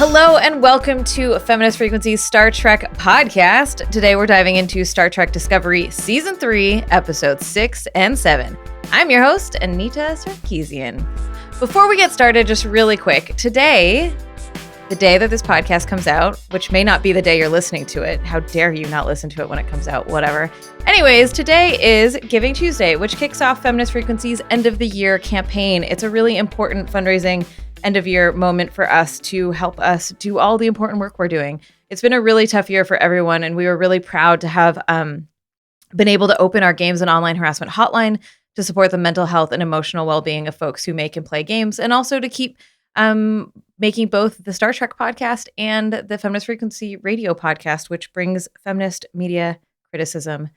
Hello and welcome to Feminist Frequency's Star Trek podcast. Today we're diving into Star Trek Discovery Season 3, Episodes 6 and 7. I'm your host, Anita Sarkeesian. Before we get started, just really quick, today, the day that this podcast comes out, which may not be the day you're listening to it. How dare you not listen to it when it comes out, whatever. Anyways, today is Giving Tuesday, which kicks off Feminist Frequency's end of the year campaign. It's a really important fundraising end of year moment for us to help us do all the important work we're doing. It's been a really tough year for everyone, and we were really proud to have been able to open our games and online harassment hotline to support the mental health and emotional well-being of folks who make and play games, and also to keep making both the Star Trek podcast and the Feminist Frequency radio podcast, which brings feminist media criticism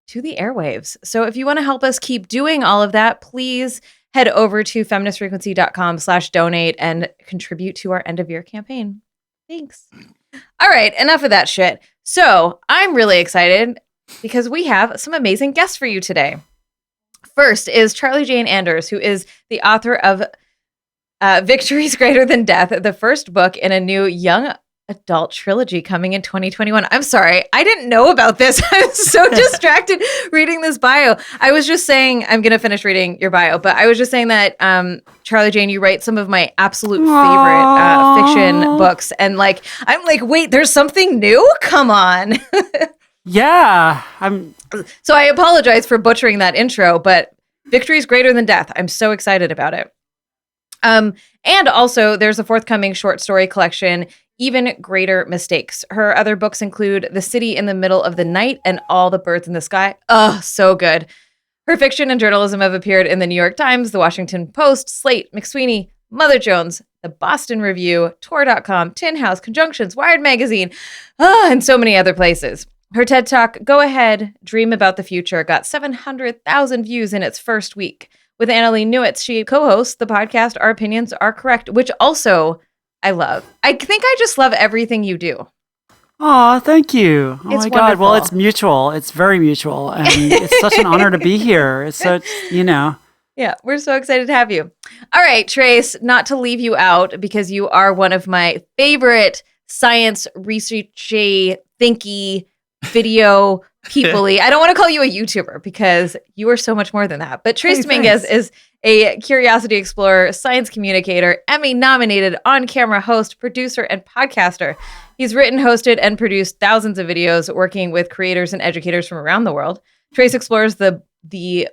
to the airwaves. So if you want to help us keep doing all of that, please head over to feministfrequency.com/donate and contribute to our end of year campaign. Thanks. All right, enough of that shit. So I'm really excited because we have some amazing guests for you today. First is Charlie Jane Anders, who is the author of Victories Greater Than Death, the first book in a new young adult trilogy coming in 2021. I'm sorry, I didn't know about this. I'm so distracted reading this bio. I was just saying, I'm going to finish reading your bio, but I was just saying that Charlie Jane, you write some of my absolute favorite fiction books. And I'm like, wait, there's something new? Come on. Yeah. So I apologize for butchering that intro, but Victories Greater Than Death. I'm so excited about it. And also there's a forthcoming short story collection, Even Greater Mistakes. Her other books include The City in the Middle of the Night and All the Birds in the Sky. Oh, so good. Her fiction and journalism have appeared in the New York Times, the Washington Post, Slate, McSweeney, Mother Jones, the Boston Review, Tor.com, Tin House, Conjunctions, Wired Magazine, and so many other places. Her TED Talk, Go Ahead, Dream About the Future, got 700,000 views in its first week. With Annalee Newitz, she co-hosts the podcast Our Opinions Are Correct, which also I love. I think I just love everything you do. Oh, thank you. Oh it's my God. Well, it's mutual. It's very mutual. And it's such an honor to be here. It's such, Yeah, we're so excited to have you. All right, Trace, not to leave you out because you are one of my favorite science researchy, thinky, video people-y. I don't want to call you a YouTuber because you are so much more than that. But Trace Dominguez is a Curiosity Explorer, science communicator, Emmy-nominated on-camera host, producer, and podcaster. He's written, hosted, and produced thousands of videos working with creators and educators from around the world. Trace explores the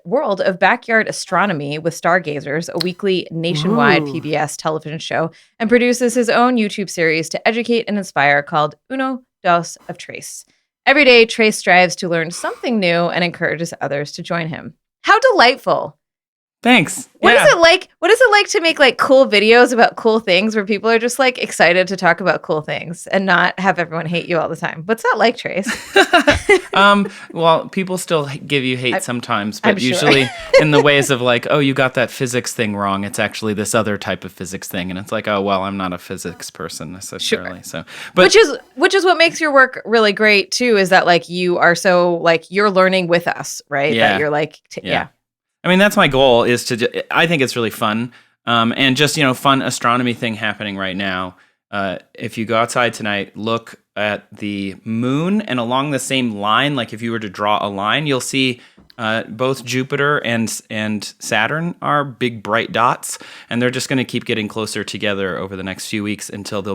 world of backyard astronomy with Stargazers, a weekly nationwide PBS television show, and produces his own YouTube series to educate and inspire called Uno Dos of Trace. Every day, Trace strives to learn something new and encourages others to join him. How delightful. Thanks. What is it like? What is it like to make cool videos about cool things where people are just excited to talk about cool things and not have everyone hate you all the time? What's that like, Trace? Well, people still give you hate sometimes, but sure. usually in the ways of oh, you got that physics thing wrong. It's actually this other type of physics thing, and it's oh, well, I'm not a physics person necessarily. Sure. So, but which is what makes your work really great too. Is that you are so you're learning with us, right? Yeah. That you're yeah. I mean, that's my goal is I think it's really fun. And just, fun astronomy thing happening right now. If you go outside tonight, look at the moon, and along the same line, if you were to draw a line, you'll see both Jupiter and Saturn are big bright dots, and they're just going to keep getting closer together over the next few weeks until they'll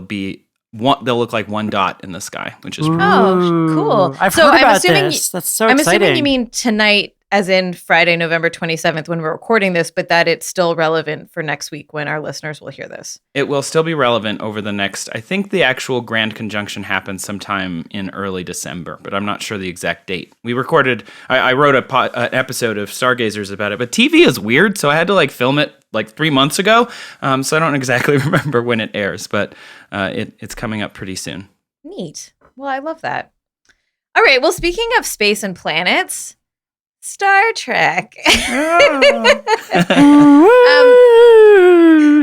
look like one dot in the sky, which is pretty cool. Oh, cool. I've heard about this. That's so exciting. I'm assuming you mean tonight, as in Friday, November 27th, when we're recording this, but that it's still relevant for next week when our listeners will hear this. It will still be relevant over the next, I think the actual grand conjunction happens sometime in early December, but I'm not sure the exact date. We recorded, I wrote an episode of Stargazers about it, but TV is weird, so I had to film it 3 months ago, so I don't exactly remember when it airs, but it's coming up pretty soon. Neat. Well, I love that. All right, well, speaking of space and planets, Star Trek.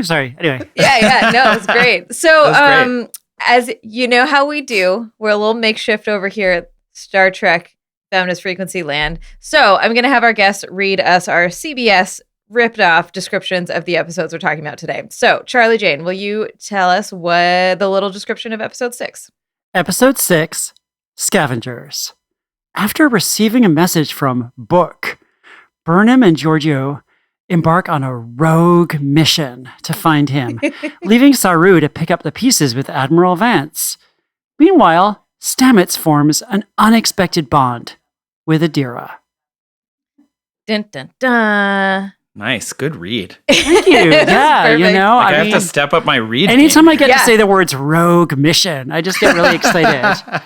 Sorry. Anyway. Yeah. No, it's great. So, as you know how we do, we're a little makeshift over here at Star Trek Feminist Frequency Land. So I'm going to have our guests read us our CBS ripped off descriptions of the episodes we're talking about today. So, Charlie Jane, will you tell us what the little description of episode 6? Episode 6, Scavengers. After receiving a message from Book, Burnham and Giorgio embark on a rogue mission to find him, leaving Saru to pick up the pieces with Admiral Vance. Meanwhile, Stamets forms an unexpected bond with Adira. Dun, dun, dun. Nice. Good read. Thank you. Yeah, you perfect. know, Like, I I have mean, to step up my read. anytime game. I get Yeah. to say the words rogue mission, I just get really excited.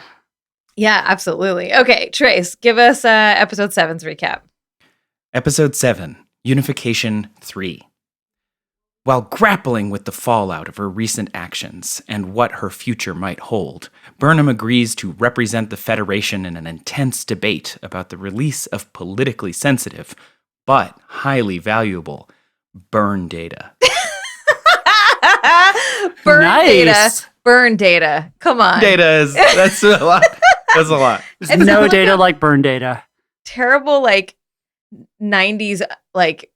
Yeah, absolutely. Okay, Trace, give us episode 7's recap. Episode 7, Unification 3. While grappling with the fallout of her recent actions and what her future might hold, Burnham agrees to represent the Federation in an intense debate about the release of politically sensitive, but highly valuable, burn data. Burn Nice. data. Burn data. Come on. That's a lot. That's a lot. There's It's no like data a- like burn data. Terrible, like, 90s, like,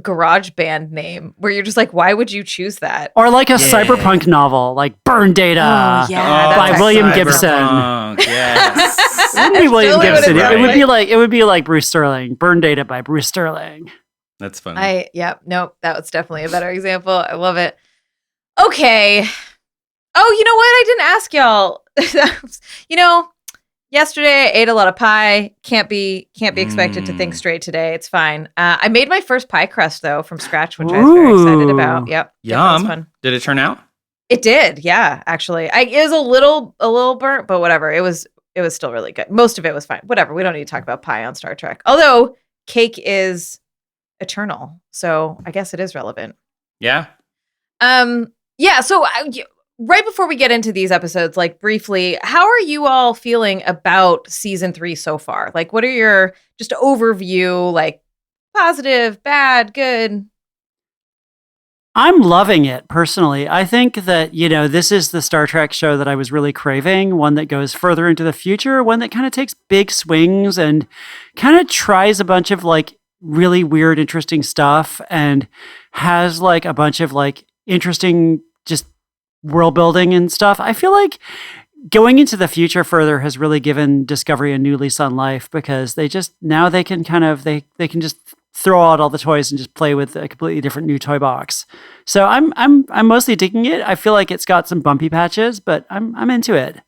garage band name where you're just like, why would you choose that? Or like a Yeah. cyberpunk novel, like Burn Data. Oh, yeah. by that's William excellent. Gibson. Cyberpunk, yes. It wouldn't be William Totally Gibson. would've It been would be right. like Bruce Sterling. Burn Data by Bruce Sterling. That's funny. Nope, that was definitely a better example. I love it. Okay. Oh, you know what? I didn't ask y'all. You know, yesterday I ate a lot of pie. Can't be expected to think straight today. It's fine. I made my first pie crust though from scratch, which I was very excited about. Ooh. Yep. That was Yum. fun. Did it turn out? It did. Yeah, actually. It was a little burnt, but whatever. It was still really good. Most of it was fine. Whatever. We don't need to talk about pie on Star Trek. Although cake is eternal. So I guess it is relevant. Yeah. Yeah, so right before we get into these episodes, like briefly, how are you all feeling about season 3 so far? Like, what are your just overview, like positive, bad, good? I'm loving it personally. I think that, you know, this is the Star Trek show that I was really craving, one that goes further into the future, one that kind of takes big swings and kind of tries a bunch of like really weird, interesting stuff and has like a bunch of like interesting just world building and stuff. I feel like going into the future further has really given Discovery a new lease on life because they just now they can kind of they can just throw out all the toys and just play with a completely different new toy box. So I'm mostly digging it. I feel like it's got some bumpy patches, but I'm into it.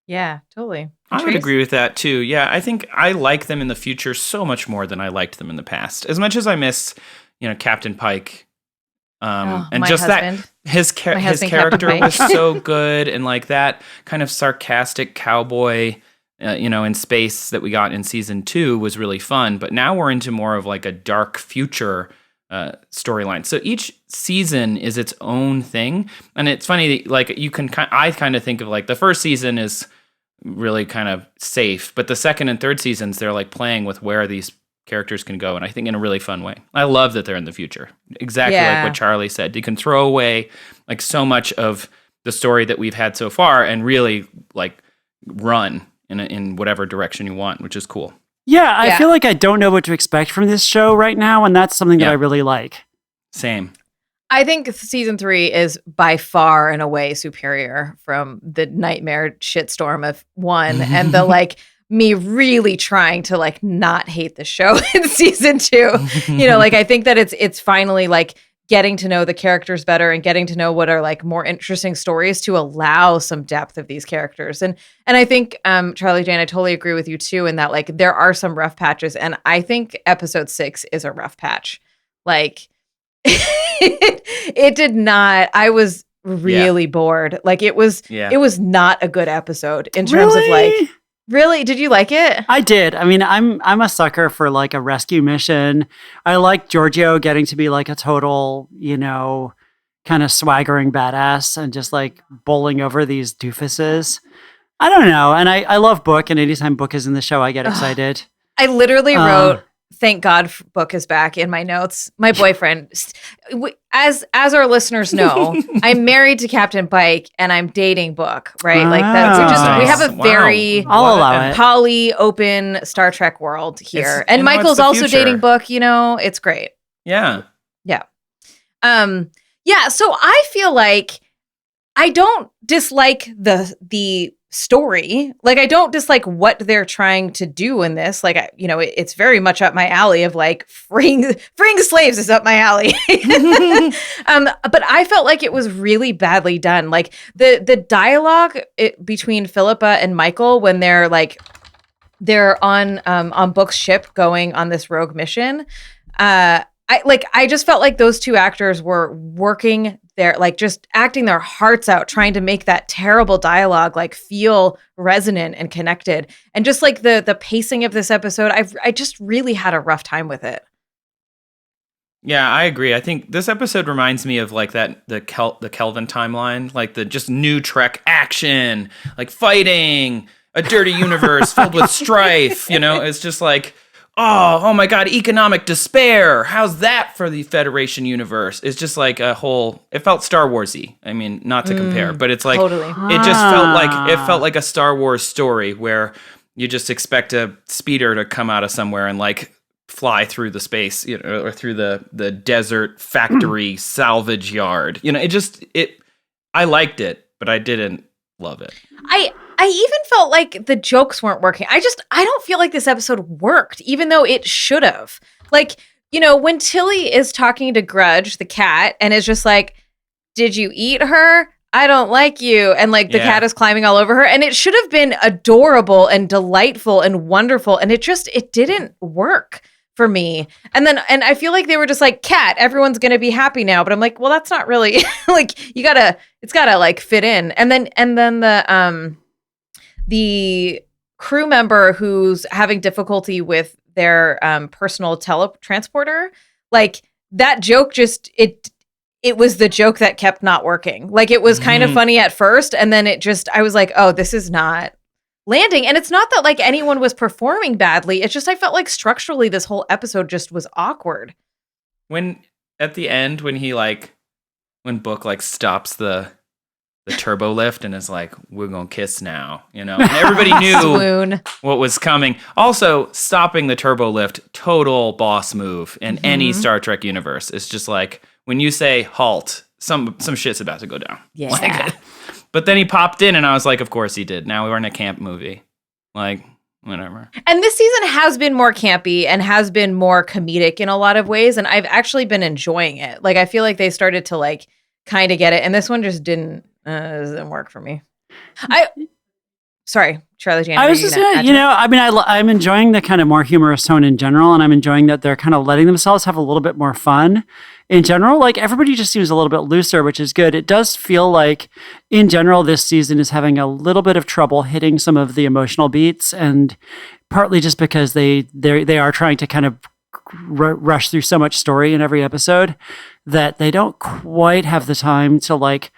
Yeah, totally. I would Trace? agree with that too. Yeah, I think I like them in the future so much more than I liked them in the past. As much as I miss, Captain Pike, and my just husband. that his My husband, character Captain was Pike. so good, and like that kind of sarcastic cowboy, in space that we got in season 2 was really fun. But now we're into more of like a dark future storyline. So each season is its own thing, and it's funny. Like I kind of think of like the first season is really kind of safe, but the second and third seasons they're like playing with where these characters can go, and I think in a really fun way. I love that they're in the future. Exactly Yeah. like what Charlie said. You can throw away like so much of the story that we've had so far and really like run in whatever direction you want, which is cool. Yeah, I Yeah. feel like I don't know what to expect from this show right now, and that's something that Yeah. I really like. Same. I think season 3 is by far and away superior from the nightmare shitstorm of 1 and the like me really trying to like not hate the show in season 2. Like I think that it's finally like getting to know the characters better and getting to know what are like more interesting stories to allow some depth of these characters. And I think Charlie Jane, I totally agree with you too in that like there are some rough patches, and I think episode 6 is a rough patch. Like it did not. I was really bored. Like it was not a good episode in terms of like really. Did you like it? I did. I mean, I'm a sucker for like a rescue mission. I like Giorgio getting to be like a total, kind of swaggering badass and just like bowling over these doofuses. I don't know. And I love Book, and anytime Book is in the show, I get excited. I literally wrote "Thank God Book is back" in my notes. My boyfriend, as our listeners know, I'm married to Captain Pike and I'm dating Book. Right, like that. We have a Wow. very I'll allow it. poly, open Star Trek world here, It's- and it's Michael's the also future. dating Book. It's great. Yeah. Yeah. Yeah, so I feel like I don't dislike the story. Like, I don't dislike what they're trying to do in this. Like, it's very much up my alley of like freeing slaves is up my alley. But I felt like it was really badly done. Like the dialogue between Philippa and Michael when they're on Book's ship going on this rogue mission. I just felt like those two actors were working like just acting their hearts out, trying to make that terrible dialogue like feel resonant and connected. And just like the pacing of this episode, I just really had a rough time with it. Yeah, I agree. I think this episode reminds me of like the Kelvin timeline, like the just new Trek action, like fighting, a dirty universe filled with strife. It's just like, oh my God, economic despair. How's that for the Federation universe? It's just like it felt Star Wars-y. I mean, not to compare, but it's like, totally. It just felt like a Star Wars story where you just expect a speeder to come out of somewhere and like fly through the space, or through the desert factory salvage yard. I liked it, but I didn't love it. I even felt like the jokes weren't working. I don't feel like this episode worked, even though it should have. Like, when Tilly is talking to Grudge, the cat, and is just like, did you eat her? I don't like you. And like the cat is climbing all over her. And it should have been adorable and delightful and wonderful. And it didn't work for me. And I feel like they were just like, cat, everyone's going to be happy now. But I'm like, well, that's not really like, it's gotta like fit in. And then the crew member who's having difficulty with their personal teletransporter, like that joke it was the joke that kept not working. Like it was kind of funny at first, and then I was like, oh, this is not landing. And it's not that like anyone was performing badly. It's just I felt like structurally this whole episode just was awkward. When at the end, when Book like stops the turbolift and is like, we're gonna kiss now, and everybody knew what was coming. Also, stopping the turbolift, total boss move in any Star Trek universe. It's just like when you say halt, some shit's about to go down. Yeah. But then he popped in and I was like, of course he did. Now we're in a camp movie. Like, whatever. And this season has been more campy and has been more comedic in a lot of ways, and I've actually been enjoying it. Like I feel like they started to like kind of get it, and this one just didn't work for me. Sorry, Charlie Jane. I was just I'm enjoying the kind of more humorous tone in general, and I'm enjoying that they're kind of letting themselves have a little bit more fun in general. Like everybody just seems a little bit looser, which is good. It does feel like in general this season is having a little bit of trouble hitting some of the emotional beats, and partly just because they are trying to kind of rush through so much story in every episode that they don't quite have the time to like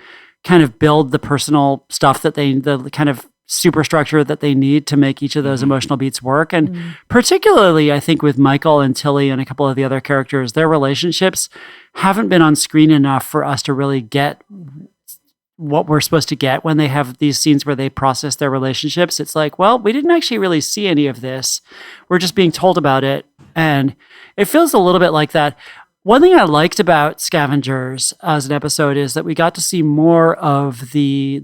kind of build the personal stuff that the kind of superstructure that they need to make each of those emotional beats work. And particularly, I think with Michael and Tilly and a couple of the other characters, their relationships haven't been on screen enough for us to really get what we're supposed to get when they have these scenes where they process their relationships. It's like, well, we didn't actually really see any of this. We're just being told about it. And it feels a little bit like that. One thing I liked about Scavengers as an episode is that we got to see more of the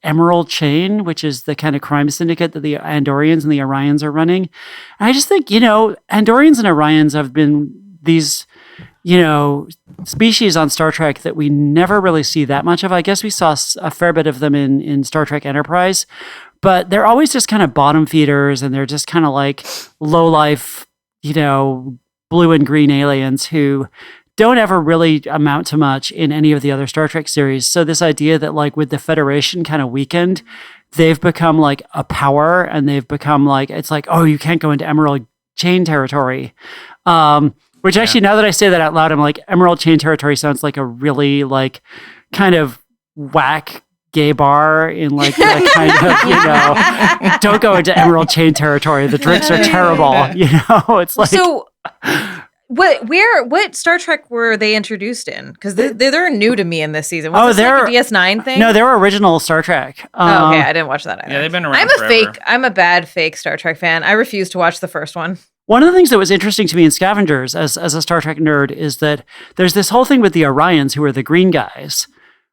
Emerald Chain, which is the kind of crime syndicate that the Andorians and the Orions are running. And I just think, Andorians and Orions have been these, species on Star Trek that we never really see that much of. I guess we saw a fair bit of them in Star Trek Enterprise, but they're always just kind of bottom feeders, and they're just kind of like low life, blue and green aliens who don't ever really amount to much in any of the other Star Trek series. So this idea that like with the Federation kind of weakened, they've become like a power, and they've become like, it's like, oh, you can't go into Emerald Chain territory. Which actually, now that I say that out loud, I'm like, Emerald Chain territory sounds like a really like kind of whack gay bar in like the kind of, don't go into Emerald Chain territory. The drinks are terrible. It's like. So what Star Trek were they introduced in? Because they're new to me in this season. Was this like a DS9 thing? No, they're original Star Trek. Okay, I didn't watch that either. Yeah, they've been around forever. I'm a bad fake Star Trek fan. I refuse to watch the first one. One of the things that was interesting to me in Scavengers as a Star Trek nerd is that there's this whole thing with the Orions, who are the green guys,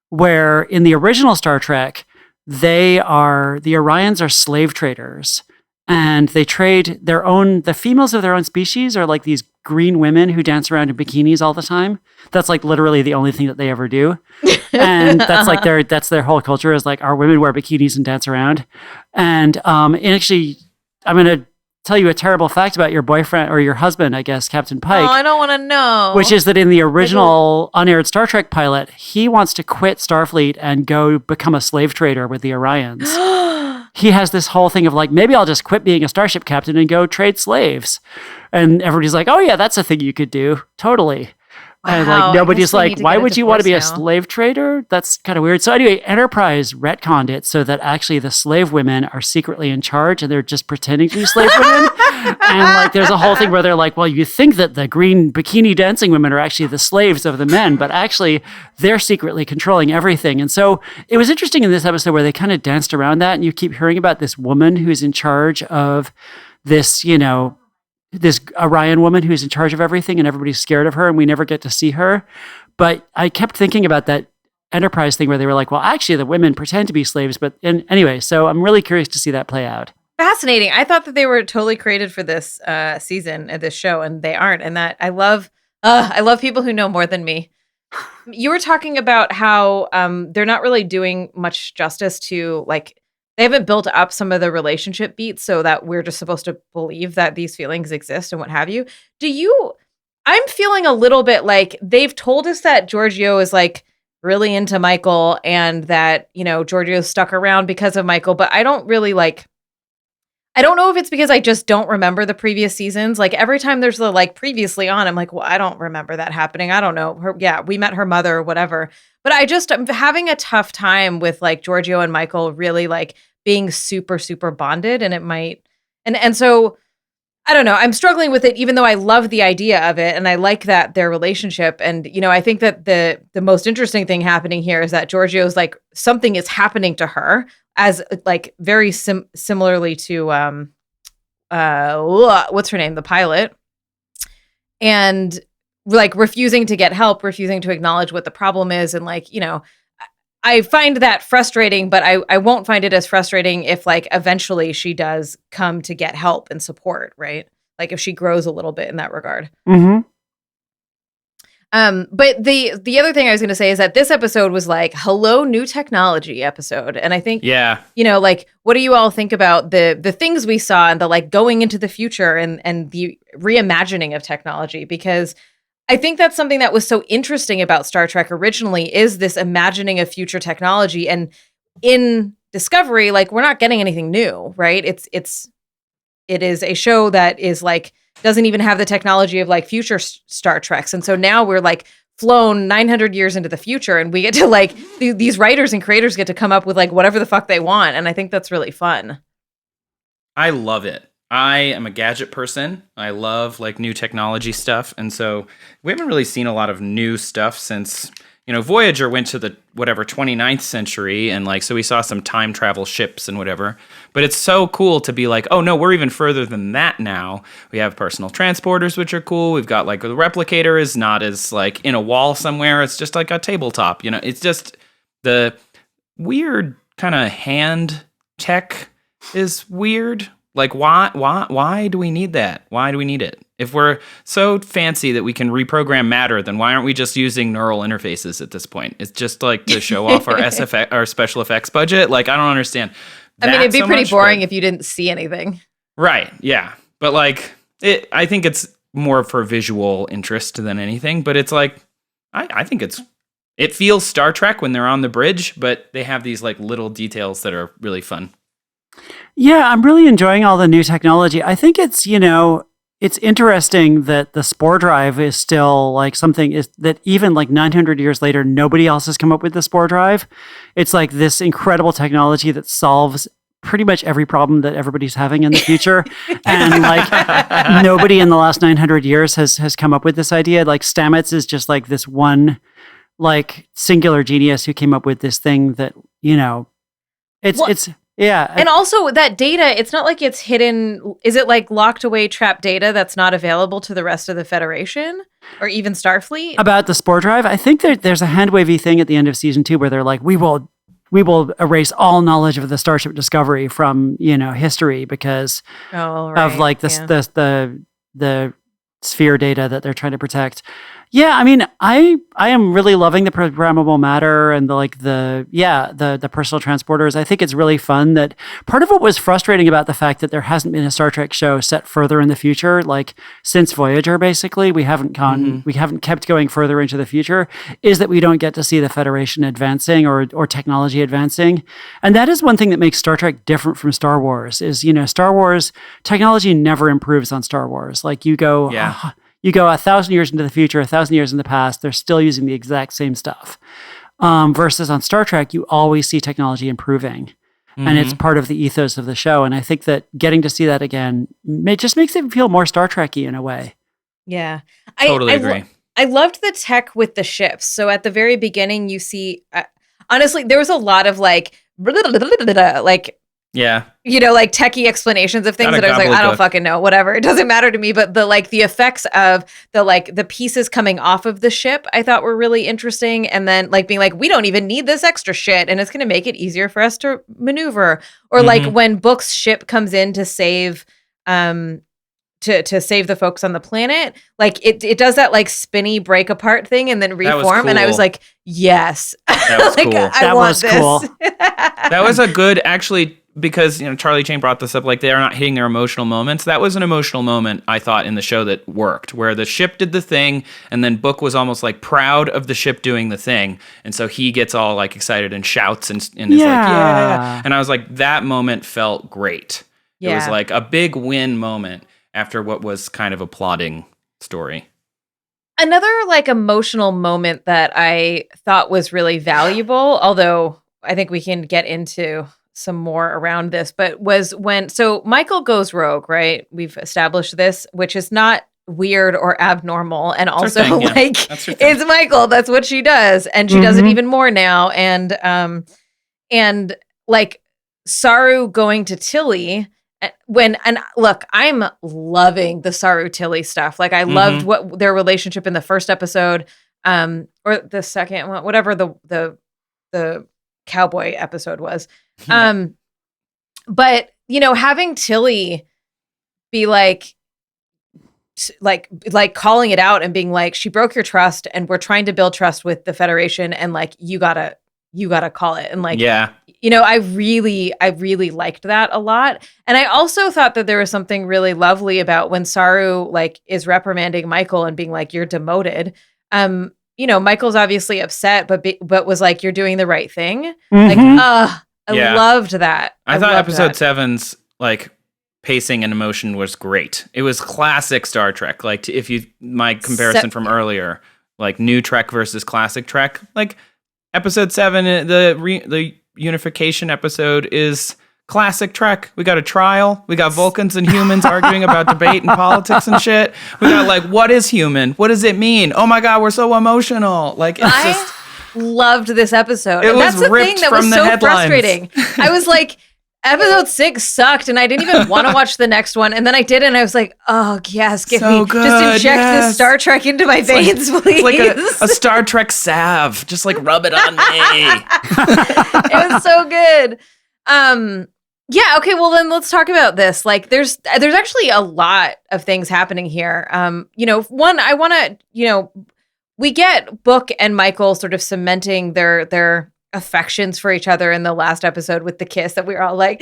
where in the original Star Trek, the Orions are slave traders, and they trade the females of their own species are like these green women who dance around in bikinis all the time. That's like literally the only thing that they ever do. And that's like that's their whole culture is like our women wear bikinis and dance around. And actually, I'm going to tell you a terrible fact about your boyfriend or your husband, I guess, Captain Pike. Oh, I don't want to know. Which is that in the original unaired Star Trek pilot, he wants to quit Starfleet and go become a slave trader with the Orions. He has this whole thing of like, maybe I'll just quit being a starship captain and go trade slaves. And everybody's like, oh yeah, that's a thing you could do. Totally. And like nobody's like, why would you want to be a slave trader? That's kind of weird. So anyway, Enterprise retconned it so that actually the slave women are secretly in charge and they're just pretending to be slave women. And like there's a whole thing where they're like, well, you think that the green bikini dancing women are actually the slaves of the men, but actually they're secretly controlling everything. And so it was interesting in this episode where they kind of danced around that, and you keep hearing about this woman who's in charge of this, this Orion woman who's in charge of everything, and everybody's scared of her, and we never get to see her. But I kept thinking about that Enterprise thing where they were like, well, actually the women pretend to be slaves. But anyway, so I'm really curious to see that play out. Fascinating. I thought that they were totally created for this season of this show, and they aren't. And that I love people who know more than me. You were talking about how they're not really doing much justice to like, they haven't built up some of the relationship beats so that we're just supposed to believe that these feelings exist and what have you. I'm feeling a little bit like they've told us that Giorgio is like really into Michael and that, Giorgio's stuck around because of Michael, but I don't really I don't know if it's because I just don't remember the previous seasons. Like every time there's the like previously on, I'm like, well, I don't remember that happening. I don't know. We met her mother or whatever. But I'm having a tough time with like Giorgio and Michael really like being super, super bonded. And it might, and so I don't know. I'm struggling with it, even though I love the idea of it. And I like that their relationship. And, I think that the most interesting thing happening here is that Giorgio's like something is happening to her as like very similarly to, what's her name? The pilot. And like refusing to get help, refusing to acknowledge what the problem is. And like, I find that frustrating, but I won't find it as frustrating if like eventually she does come to get help and support, right? Like if she grows a little bit in that regard. Mm-hmm. But the other thing I was going to say is that this episode was like, hello, new technology episode. And I think, like, what do you all think about the things we saw and the like going into the future and the reimagining of technology? Because I think that's something that was so interesting about Star Trek originally is this imagining of future technology. And in Discovery, like we're not getting anything new, right? It is a show that is like, doesn't even have the technology of like future Star Treks. And so now we're like flown 900 years into the future and we get to like, these writers and creators get to come up with like whatever the fuck they want. And I think that's really fun. I love it. I am a gadget person. I love like new technology stuff. And so we haven't really seen a lot of new stuff since, Voyager went to the 29th century. And like, so we saw some time travel ships and whatever, but it's so cool to be like, oh no, we're even further than that now. We have personal transporters, which are cool. We've got like the replicator is not as like in a wall somewhere. It's just like a tabletop, it's just the weird kind of hand tech is weird. Like, why do we need that? Why do we need it? If we're so fancy that we can reprogram matter, then why aren't we just using neural interfaces at this point? It's just like to show off our special effects budget. Like, I don't understand. It'd be pretty boring if you didn't see anything. Right. Yeah. But like, I think it's more for visual interest than anything. But it's like, I think it feels Star Trek when they're on the bridge, but they have these like little details that are really fun. Yeah, I'm really enjoying all the new technology. I think it's, it's interesting that the spore drive is still like something is that even like 900 years later, nobody else has come up with the spore drive. It's like this incredible technology that solves pretty much every problem that everybody's having in the future. And like nobody in the last 900 years has come up with this idea. Like Stamets is just like this one like singular genius who came up with this thing that, it's Yeah. And also that data, it's not like it's hidden. Is it like locked away trapped data that's not available to the rest of the Federation or even Starfleet? About the spore drive, I think there's a hand-wavy thing at the end of season 2 where they're like, we will erase all knowledge of the Starship Discovery from, history because of like the sphere data that they're trying to protect. Yeah, I mean, I am really loving the programmable matter and the personal transporters. I think it's really fun that part of what was frustrating about the fact that there hasn't been a Star Trek show set further in the future, like since Voyager, basically, we haven't kept going further into the future, is that we don't get to see the Federation advancing or technology advancing. And that is one thing that makes Star Trek different from Star Wars is, Star Wars technology never improves on Star Wars. Like you go 1,000 years into the future, 1,000 years in the past, they're still using the exact same stuff. Versus on Star Trek, you always see technology improving. And it's part of the ethos of the show. And I think that getting to see that again, it just makes it feel more Star Trek-y in a way. Yeah. Totally agree. I loved the tech with the ships. So at the very beginning, you see, honestly, there was a lot of like yeah. Like techie explanations of things that I was like, I don't fucking know, whatever. It doesn't matter to me. But the effects of the pieces coming off of the ship, I thought were really interesting. And then like being like, we don't even need this extra shit. And it's going to make it easier for us to maneuver. Or like when Book's ship comes in to save, to save the folks on the planet, like it does that like spinny break apart thing and then reform. And I was like, yes. That was like, cool. I want this. Cool. That was a good, actually, because Charlie Chang brought this up, like they are not hitting their emotional moments. That was an emotional moment, I thought, in the show that worked, where the ship did the thing, and then Book was almost like proud of the ship doing the thing, and so he gets all like excited and shouts and is like, yeah. And I was like, that moment felt great. Yeah. It was like a big win moment after what was kind of a plodding story. Another like emotional moment that I thought was really valuable, although I think we can get into some more around this, but was so Michael goes rogue, right? We've established this, which is not weird or abnormal. And also it's Michael, that's what she does. And she does it even more now. And like Saru going to Tilly look, I'm loving the Saru Tilly stuff. Like I loved what their relationship in the first episode, or the second one, whatever the cowboy episode was. But having Tilly be like calling it out and being like, she broke your trust and we're trying to build trust with the Federation and like you gotta call it. And like, yeah, I really liked that a lot. And I also thought that there was something really lovely about when Saru like is reprimanding Michael and being like, you're demoted. Michael's obviously upset, but was like, you're doing the right thing. Like, I loved that. I thought episode 7's like pacing and emotion was great. It was classic Star Trek. Like my comparison from earlier, like new Trek versus classic Trek, like episode 7, the unification episode is classic Trek. We got a trial. We got Vulcans and humans arguing about debate and politics and shit. We got like, what is human? What does it mean? Oh my God, we're so emotional. Like it's loved this episode. It That's was the thing that was so frustrating. I was like, episode 6 sucked, and I didn't even want to watch the next one. And then I did, and I was like, "Oh yes, give me good, just inject this Star Trek into my veins, please." It's like a Star Trek salve. Just like rub it on me. It was so good. Yeah. Okay. Well, then let's talk about this. Like, there's actually a lot of things happening here. One, I want to, we get Book and Michael sort of cementing their affections for each other in the last episode with the kiss that we were all like,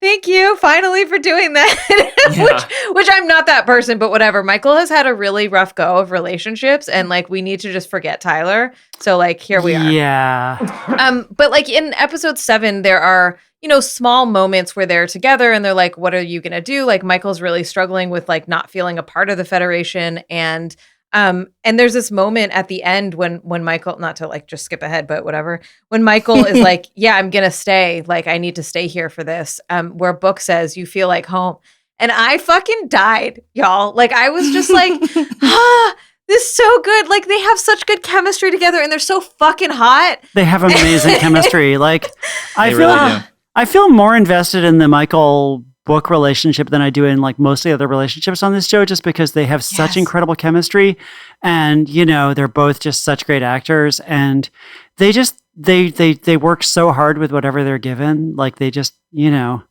thank you finally for doing that. which I'm not that person, but whatever. Michael has had a really rough go of relationships, and like we need to just forget Tyler. So like here we are. Yeah. But like in episode 7, there are, small moments where they're together and they're like, what are you gonna do? Like Michael's really struggling with like not feeling a part of the Federation, and there's this moment at the end when Michael, not to like just skip ahead, but whatever, when Michael is like, yeah, I'm going to stay. Like, I need to stay here for this. Where Book says, you feel like home. And I fucking died, y'all. Like, I was just like, this is so good. Like, they have such good chemistry together and they're so fucking hot. They have amazing chemistry. Like, I I feel more invested in the Michael book relationship than I do in like most of the other relationships on this show, just because they have such incredible chemistry, and they're both just such great actors, and they just they work so hard with whatever they're given. Like they just and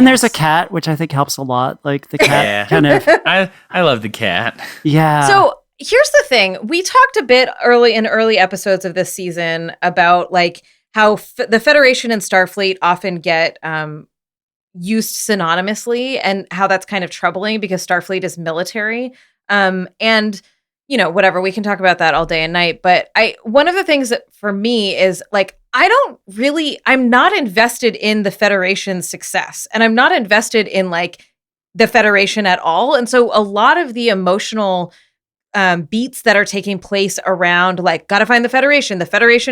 there's a cat, which I think helps a lot. Like the cat kind of. I love the cat. Yeah. So here's the thing: we talked a bit in early episodes of this season about like how the Federation and Starfleet often get used synonymously, and how that's kind of troubling because Starfleet is military. And whatever, we can talk about that all day and night. But one of the things that for me is like, I'm not invested in the Federation's success, and I'm not invested in like the Federation at all. And so a lot of the emotional beats that are taking place around like, gotta find the Federation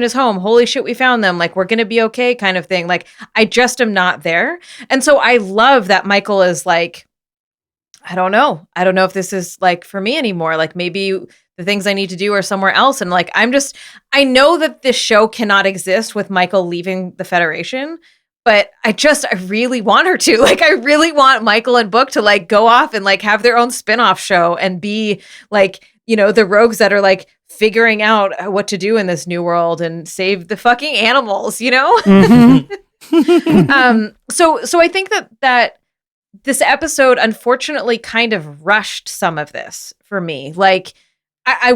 is home, holy shit, we found them, like we're gonna be okay kind of thing, like I just am not there. And so I love that Michael is like, I don't know if this is like for me anymore, like maybe the things I need to do are somewhere else. And like I know that this show cannot exist with Michael leaving the Federation, but I really want her to. Like I really want Michael and Book to like go off and like have their own spin-off show and be like, the rogues that are like figuring out what to do in this new world and save the fucking animals, Mm-hmm. So I think that this episode unfortunately kind of rushed some of this for me. Like I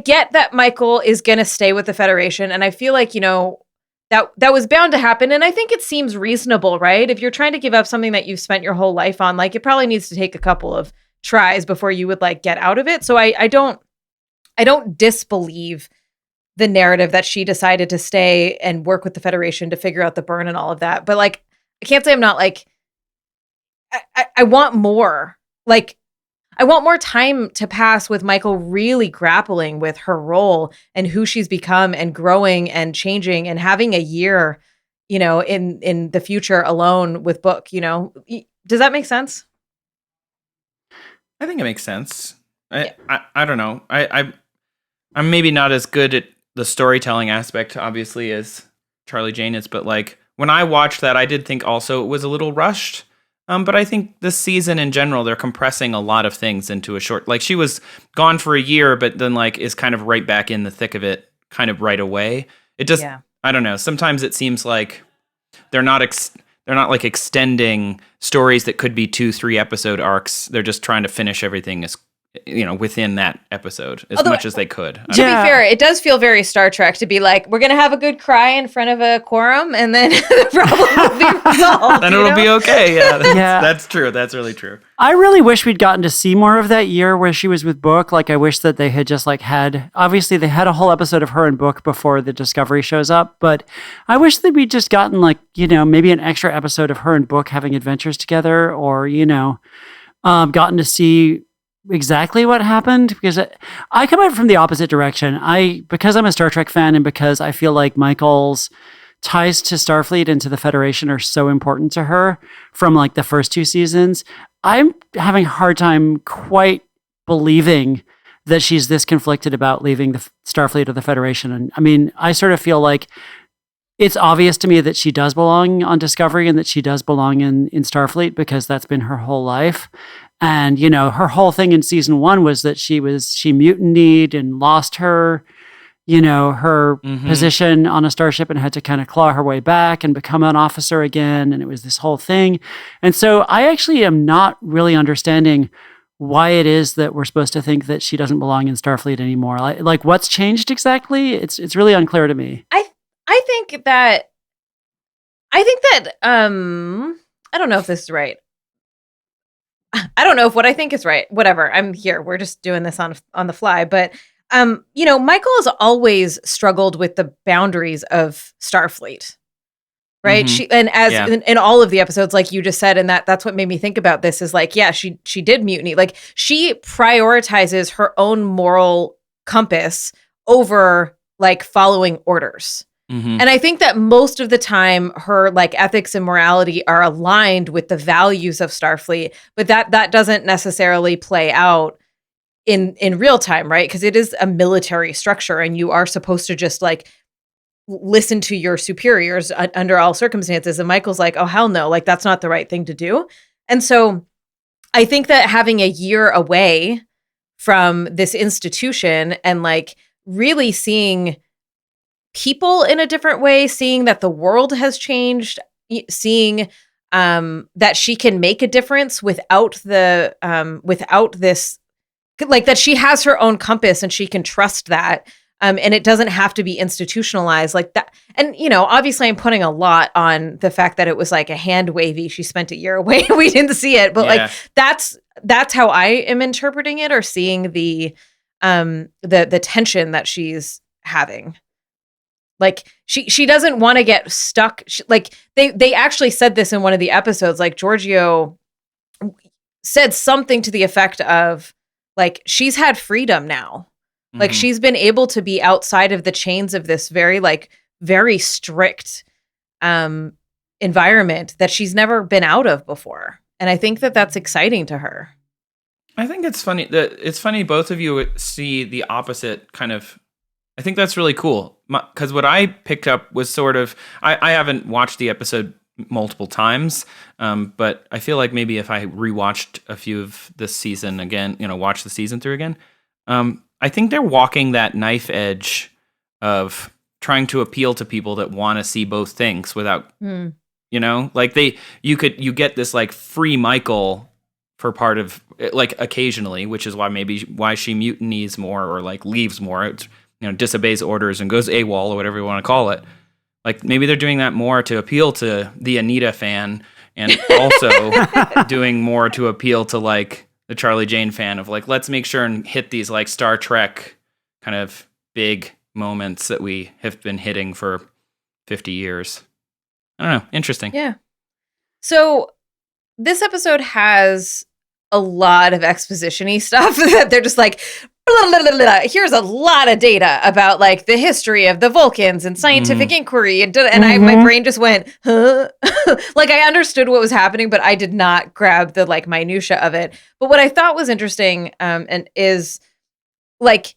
get that Michael is going to stay with the Federation, and I feel like, that was bound to happen. And I think it seems reasonable, right? If you're trying to give up something that you've spent your whole life on, like it probably needs to take a couple of tries before you would like get out of it. So I don't disbelieve the narrative that she decided to stay and work with the Federation to figure out the burn and all of that. But like, I can't say I'm not like, I want more. Like, I want more time to pass with Michael really grappling with her role and who she's become and growing and changing and having a year, in the future alone with Book, Does that make sense? I think it makes sense. I don't know. I'm maybe not as good at the storytelling aspect, obviously, as Charlie Jane is, but like when I watched that, I did think also it was a little rushed. But I think this season in general, they're compressing a lot of things into a short. Like she was gone for a year, but then like is kind of right back in the thick of it, kind of right away. It just, I don't know. Sometimes it seems like they're not like extending stories that could be 2-3 episode arcs. They're just trying to finish everything as within that episode much as they could. To be fair, it does feel very Star Trek to be like, we're going to have a good cry in front of a quorum and then the problem will be resolved. Then it'll be okay. Yeah, that's true. That's really true. I really wish we'd gotten to see more of that year where she was with Book. Like, I wish that they had just like obviously they had a whole episode of her and Book before the Discovery shows up, but I wish that we'd just gotten like, maybe an extra episode of her and Book having adventures together, or, gotten to see exactly what happened, because I come at it from the opposite direction. Because I'm a Star Trek fan and because I feel like Michael's ties to Starfleet and to the Federation are so important to her from like the first 2 seasons, I'm having a hard time quite believing that she's this conflicted about leaving the Starfleet or the Federation. And I mean, I sort of feel like it's obvious to me that she does belong on Discovery and that she does belong in Starfleet, because that's been her whole life. And, her whole thing in season 1 was that she mutinied and lost her position on a starship and had to kind of claw her way back and become an officer again. And it was this whole thing. And so I actually am not really understanding why it is that we're supposed to think that she doesn't belong in Starfleet anymore. Like what's changed exactly? It's really unclear to me. I think that I don't know if this is right. I don't know if what I think is right. Whatever. I'm here. We're just doing this on the fly. But, Michael has always struggled with the boundaries of Starfleet, right? Mm-hmm. In all of the episodes, like you just said, and that's what made me think about this is like, yeah, she did mutiny. Like she prioritizes her own moral compass over like following orders. Mm-hmm. And I think that most of the time her like ethics and morality are aligned with the values of Starfleet, but that doesn't necessarily play out in real time, right? Because it is a military structure and you are supposed to just like listen to your superiors under all circumstances. And Michael's like, oh, hell no, like that's not the right thing to do. And so I think that having a year away from this institution and like really seeing people in a different way, seeing that the world has changed, seeing that she can make a difference without this, like that she has her own compass and she can trust that. And it doesn't have to be institutionalized like that. And, you know, obviously I'm putting a lot on the fact that it was like a hand wavy. She spent a year away. We didn't see it. But like, that's how I am interpreting it or seeing the tension that she's having. Like she doesn't want to get stuck. Like they actually said this in one of the episodes, like Giorgio said something to the effect of like, she's had freedom now. Like she's been able to be outside of the chains of this very strict environment that she's never been out of before. And I think that that's exciting to her. I think it's funny both of you see the opposite kind of. I think that's really cool because what I picked up was sort of, I haven't watched the episode multiple times, but I feel like maybe if I rewatched a few of this season again, you know, watch the season through again, I think they're walking that knife edge of trying to appeal to people that want to see both things without, you know, like you get this like free Michael for part of like occasionally, which is why she mutinies more or like leaves more, you know, disobeys orders and goes AWOL or whatever you want to call it. Like maybe they're doing that more to appeal to the Anita fan and also doing more to appeal to like the Charlie Jane fan of like, let's make sure and hit these like Star Trek kind of big moments that we have been hitting for 50 years. I don't know. Interesting. Yeah. So this episode has a lot of exposition-y stuff that they're just like, blah, blah, blah, blah. Here's a lot of data about like the history of the Vulcans and scientific inquiry. And my brain just went, huh? Like I understood what was happening, but I did not grab the like minutia of it. But what I thought was interesting and is like,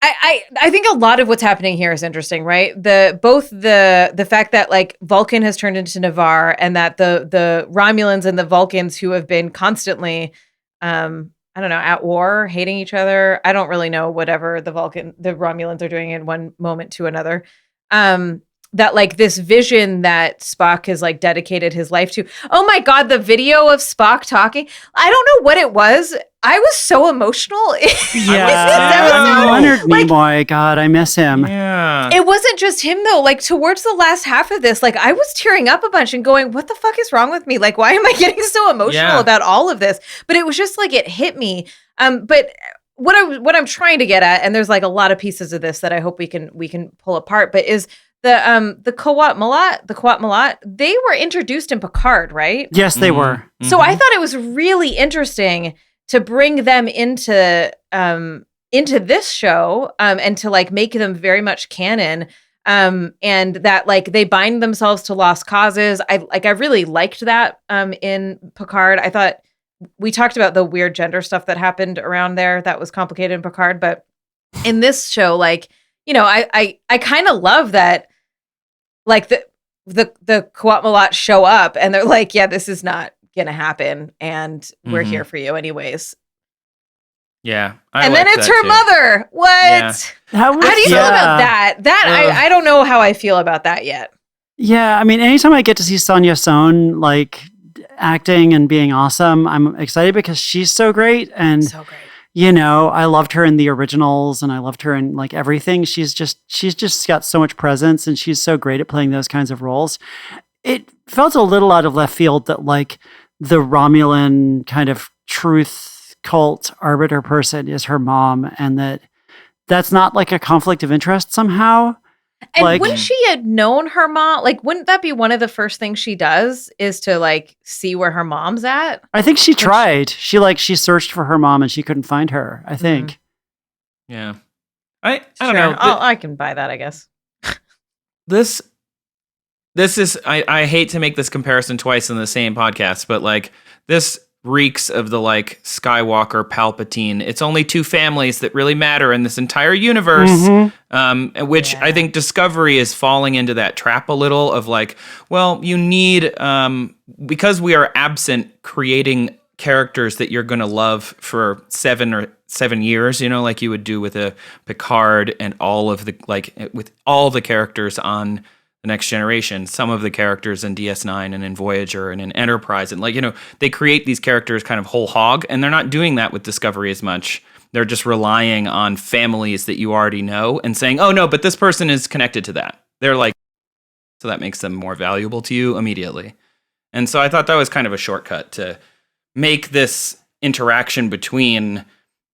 I think a lot of what's happening here is interesting, right? Both the fact that like Vulcan has turned into Navarre and that the Romulans and the Vulcans who have been constantly I don't know, at war, hating each other. I don't really know whatever the Romulans are doing in one moment to another. That like this vision that Spock has like dedicated his life to. Oh my God, the video of Spock talking. I don't know what it was. I was so emotional. Leonard Nimoy. God, I miss him. Yeah. It wasn't just him though. Like towards the last half of this, like I was tearing up a bunch and going, what the fuck is wrong with me? Like, why am I getting so emotional about all of this? But it was just like, it hit me. But what I'm trying to get at, and there's like a lot of pieces of this that I hope we can pull apart, but is the Qowat Milat, they were introduced in Picard, right? Yes, they were. So I thought it was really interesting to bring them into this show and to like make them very much canon, and that like they bind themselves to lost causes. I really liked that in Picard. I thought we talked about the weird gender stuff that happened around there that was complicated in Picard, but in this show, like, you know, I kind of love that, like the Qowat Milat show up and they're like, yeah, this is not gonna happen, and we're here for you anyways. Yeah, and then it's her mother. What? Yeah. How do you feel about that? I don't know how I feel about that yet. Yeah, I mean, anytime I get to see Sonia Sohn like acting and being awesome, I'm excited because she's so great. And so great. You know, I loved her in the originals and I loved her in like everything. She's just got so much presence and she's so great at playing those kinds of roles. It felt a little out of left field that like the Romulan kind of truth cult arbiter person is her mom, and that's not like a conflict of interest somehow. And like, wouldn't she have known her mom? Like, wouldn't that be one of the first things she does is to like see where her mom's at? I think she tried. She searched for her mom and she couldn't find her, I think. Yeah. I don't know. I can buy that, I guess. This is, I hate to make this comparison twice in the same podcast, but like this reeks of the like Skywalker Palpatine. It's only two families that really matter in this entire universe, which I think Discovery is falling into that trap a little of like, well, you need, because we are absent creating characters that you're going to love for 7 years, you know, like you would do with a Picard and all of the, like with all the characters on the Next Generation, some of the characters in DS9 and in Voyager and in Enterprise, and like, you know, they create these characters kind of whole hog, and they're not doing that with Discovery as much. They're just relying on families that you already know and saying, oh no, but this person is connected to that. They're like, so that makes them more valuable to you immediately. And so I thought that was kind of a shortcut to make this interaction between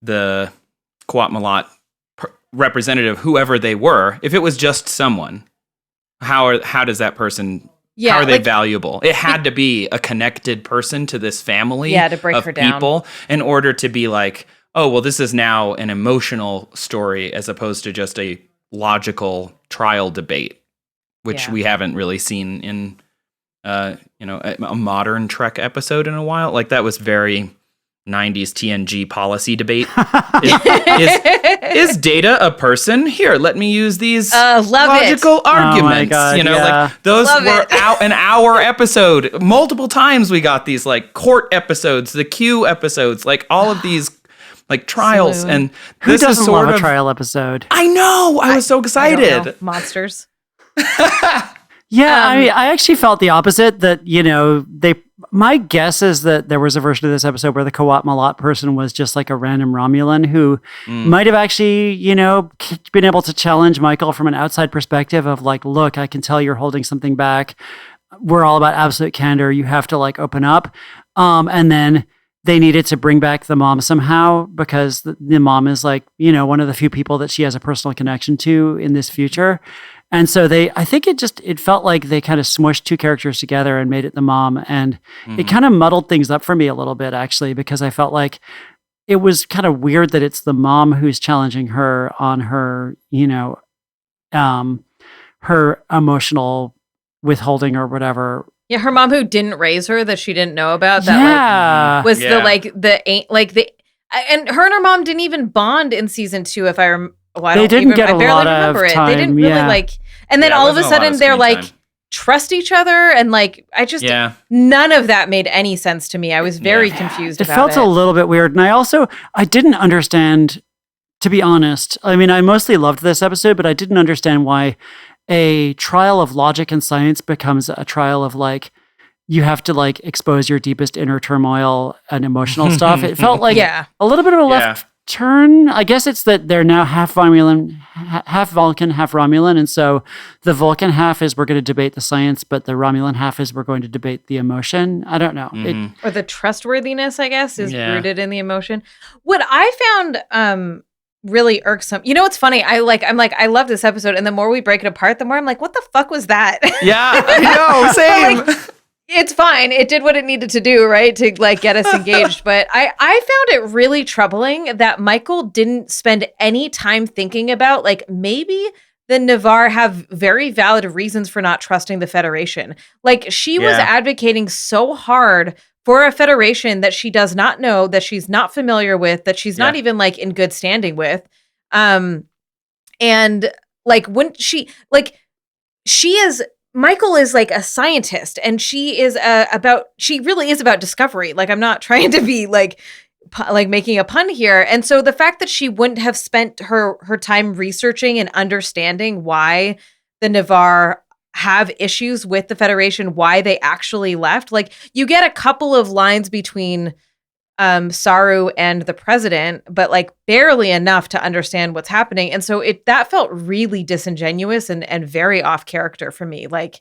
the Qowat Milat representative, whoever they were, if it was just someone, how does that person, how are they valuable? It had to be a connected person to this family to break of her down. people in order to be like, oh, well, this is now an emotional story as opposed to just a logical trial debate, which we haven't really seen in a modern Trek episode in a while. Like that was very 90s TNG policy debate. Is Data a person? Here, let me use these logical arguments. God, like those were an hour episode. Multiple times we got these like court episodes, the Q episodes, like all of these like trials. And who this doesn't is sort love of a trial episode? I know. I was so excited. Monsters. Yeah, I actually felt the opposite, that, you know, my guess is that there was a version of this episode where the Qowat Milat person was just like a random Romulan who might have actually, you know, been able to challenge Michael from an outside perspective of like, look, I can tell you're holding something back. We're all about absolute candor. You have to like open up. And then they needed to bring back the mom somehow because the mom is like, you know, one of the few people that she has a personal connection to in this future. And so I think it felt like they kind of smushed two characters together and made it the mom. And it kind of muddled things up for me a little bit, actually, because I felt like it was kind of weird that it's the mom who's challenging her on her, you know, her emotional withholding or whatever. Yeah, her mom who didn't raise her, that she didn't know about. That was and her and her mom didn't even bond in season 2. If I remember. Well, they didn't get a lot of time. They didn't really like, and then all of a sudden they're like trust each other, and like I just none of that made any sense to me. I was very confused. It felt a little bit weird, and I didn't understand, to be honest. I mean, I mostly loved this episode, but I didn't understand why a trial of logic and science becomes a trial of like you have to like expose your deepest inner turmoil and emotional stuff. It felt like a little bit of a left turn. I guess it's that they're now half Vulcan, half Romulan, and so the Vulcan half is we're going to debate the science, but the Romulan half is we're going to debate the emotion. I don't know. Or the trustworthiness, I guess, is rooted in the emotion. What I found really irksome. You know what's funny? I'm like, I love this episode, and the more we break it apart, the more I'm like, what the fuck was that? Yeah, I know, same. It's fine. It did what it needed to do, right? To like get us engaged. But I found it really troubling that Michael didn't spend any time thinking about like maybe the Navarre have very valid reasons for not trusting the Federation. Like she was advocating so hard for a Federation that she does not know, that she's not familiar with, that she's not even like in good standing with. And like when she is Michael is like a scientist, and she really is about discovery. Like I'm not trying to be like making a pun here. And so the fact that she wouldn't have spent her time researching and understanding why the Navarre have issues with the Federation, why they actually left. Like you get a couple of lines between Saru and the president, but like barely enough to understand what's happening. And so that felt really disingenuous and very off character for me. I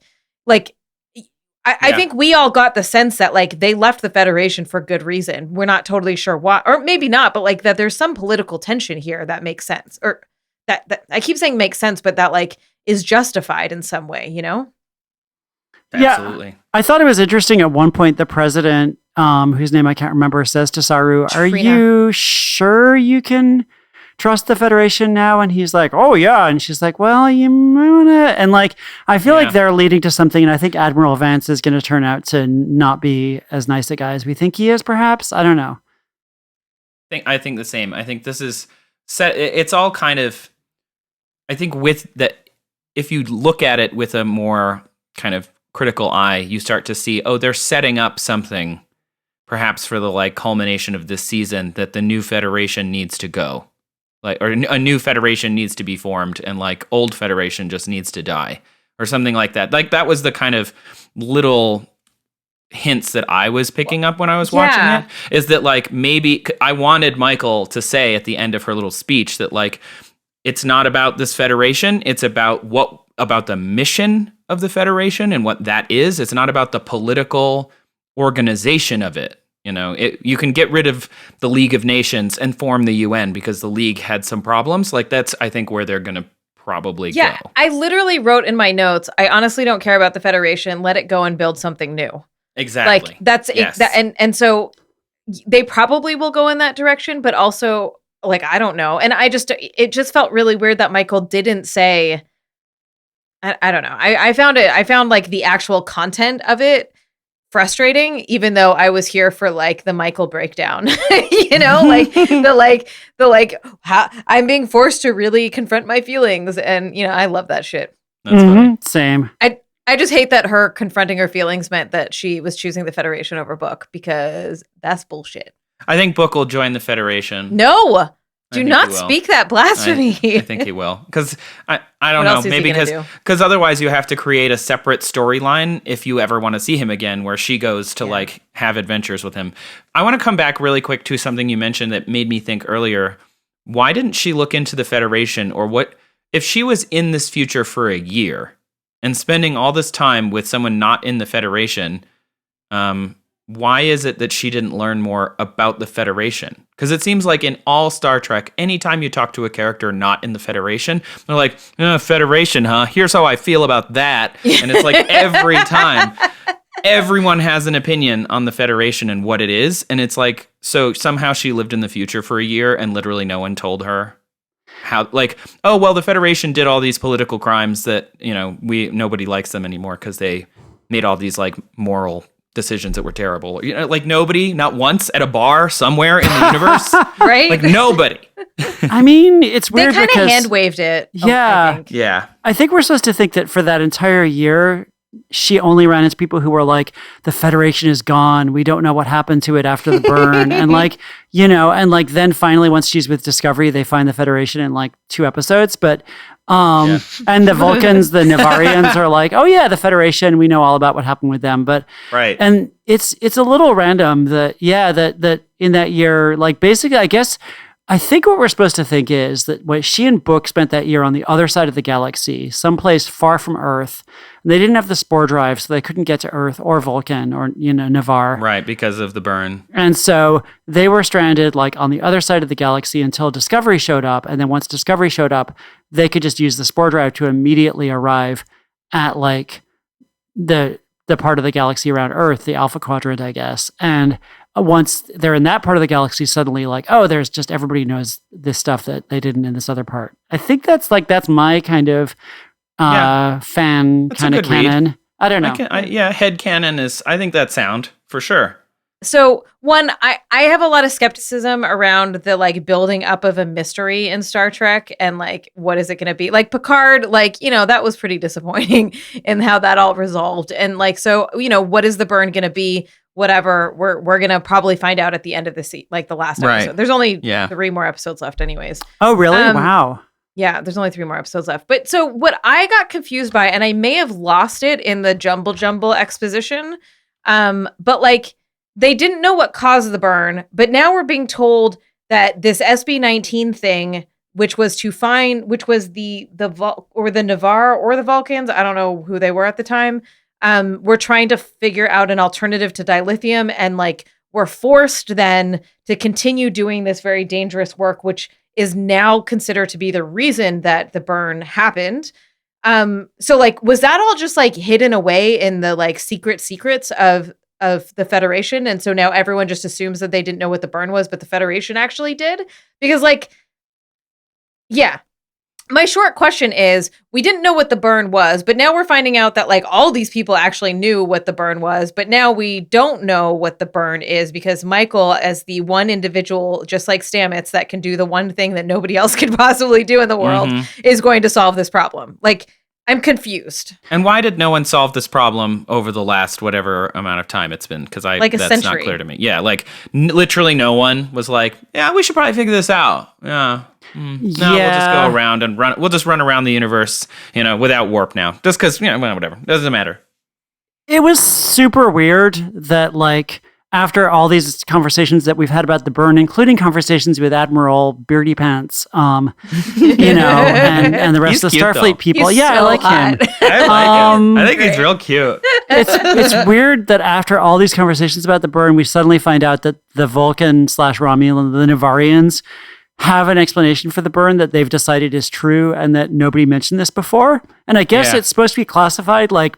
think we all got the sense that like they left the Federation for good reason. We're not totally sure why, or maybe not, but like that there's some political tension here that makes sense, or that I keep saying makes sense, but that like is justified in some way, you know? Absolutely. Yeah, I thought it was interesting at one point the president, whose name I can't remember, says to Saru, "Are you sure you can trust the Federation now? And he's like, oh yeah. And she's like, well, you might wanna, and like, I feel like they're leading to something. And I think Admiral Vance is going to turn out to not be as nice a guy as we think he is, perhaps. I don't know. I think the same. I think this is set. It's all kind of, I think with that, if you look at it with a more kind of critical eye, you start to see, oh, they're setting up something perhaps for the like culmination of this season that the new Federation needs to go. Like, or a new Federation needs to be formed and like old Federation just needs to die or something like that. Like that was the kind of little hints that I was picking up when I was watching it, is that like maybe I wanted Michael to say at the end of her little speech that like it's not about this Federation, it's about the mission of the Federation and what that is. It's not about the political organization of it. You know, you can get rid of the League of Nations and form the UN because the League had some problems. Like that's, I think, where they're going to probably go. I literally wrote in my notes, I honestly don't care about the Federation. Let it go and build something new. Exactly. Like that's and so they probably will go in that direction, but also like I don't know. And it just felt really weird that Michael didn't say. I don't know. I found like the actual content of it frustrating, even though I was here for like the Michael breakdown. You know, like the how I'm being forced to really confront my feelings, and you know I love that shit. That's funny. Same. I just hate that her confronting her feelings meant that she was choosing the Federation over Book, because that's bullshit. I think Book will join the Federation. No, do not speak that blasphemy. I think he will. Because I don't know. Maybe because otherwise you have to create a separate storyline if you ever want to see him again, where she goes to like have adventures with him. I want to come back really quick to something you mentioned that made me think earlier. Why didn't she look into the Federation, or what if she was in this future for a year and spending all this time with someone not in the Federation? Why is it that she didn't learn more about the Federation? Because it seems like in all Star Trek, anytime you talk to a character not in the Federation, they're like, Federation, huh? Here's how I feel about that. And it's like every time, everyone has an opinion on the Federation and what it is. And it's like, so somehow she lived in the future for a year and literally no one told her how, like, oh, well, the Federation did all these political crimes that, you know, nobody likes them anymore because they made all these like moral decisions that were terrible. You know, like nobody, not once at a bar somewhere in the universe. Right? Like nobody. I mean, it's weird they because... They kind of hand-waved it. Yeah. I think we're supposed to think that for that entire year, she only ran into people who were like, the Federation is gone. We don't know what happened to it after the burn. And like, you know, and like then finally once she's with Discovery, they find the Federation in like 2 episodes. But and the Vulcans, the Navarians are like, oh yeah, the Federation, we know all about what happened with them. But right. And it's a little random that in that year, like basically I think what we're supposed to think is that what she and Book spent that year on the other side of the galaxy, someplace far from Earth. And they didn't have the spore drive, so they couldn't get to Earth or Vulcan or, you know, Navarre. Right, because of the burn. And so they were stranded like on the other side of the galaxy until Discovery showed up. And then once Discovery showed up, they could just use the spore drive to immediately arrive at like the part of the galaxy around Earth, the Alpha Quadrant, I guess. And once they're in that part of the galaxy, suddenly like, oh, there's just everybody knows this stuff that they didn't in this other part. I think that's my kind of fan kind of canon. Read. I don't know. Head canon is, I think that's sound for sure. So one, I have a lot of skepticism around the like building up of a mystery in Star Trek and like, what is it going to be? Like Picard, like, you know, that was pretty disappointing in how that all resolved. And like, so, you know, what is the burn going to be? Whatever, we're going to probably find out at the end of the like the last episode. Right. There's only 3 more episodes left anyways. Oh, really? Wow. Yeah, there's only 3 more episodes left. But so what I got confused by, and I may have lost it in the jumble exposition, but like they didn't know what caused the burn, but now we're being told that this SB-19 thing, which was the Navarre or the Vulcans, I don't know who they were at the time, we're trying to figure out an alternative to dilithium, and like we're forced then to continue doing this very dangerous work, which is now considered to be the reason that the burn happened. So like, was that all just like hidden away in the like secrets of the Federation? And so now everyone just assumes that they didn't know what the burn was, but the Federation actually did? Because like, Yeah. My short question is, we didn't know what the burn was, but now we're finding out that like all these people actually knew what the burn was, but now we don't know what the burn is because Michael, as the one individual, just like Stamets, that can do the one thing that nobody else could possibly do in the world, is going to solve this problem. Like, I'm confused. And why did no one solve this problem over the last whatever amount of time it's been? Because like that's century. not clear to me. Yeah, like literally no one was like, yeah, we should probably figure this out. Yeah. No, we'll just go around and run. We'll just run around the universe, without warp now. Just because, whatever. Doesn't matter. It was super weird that, like, after all these conversations that we've had about the burn, including conversations with Admiral Beardy Pants, and the rest of the Starfleet people. He's I so like hot. him. I like him. I think he's real cute. It's weird that after all these conversations about the burn, we suddenly find out that the Vulcan/Romulan, the Navarians, have an explanation for the burn that they've decided is true and that nobody mentioned this before. And I guess it's supposed to be classified like,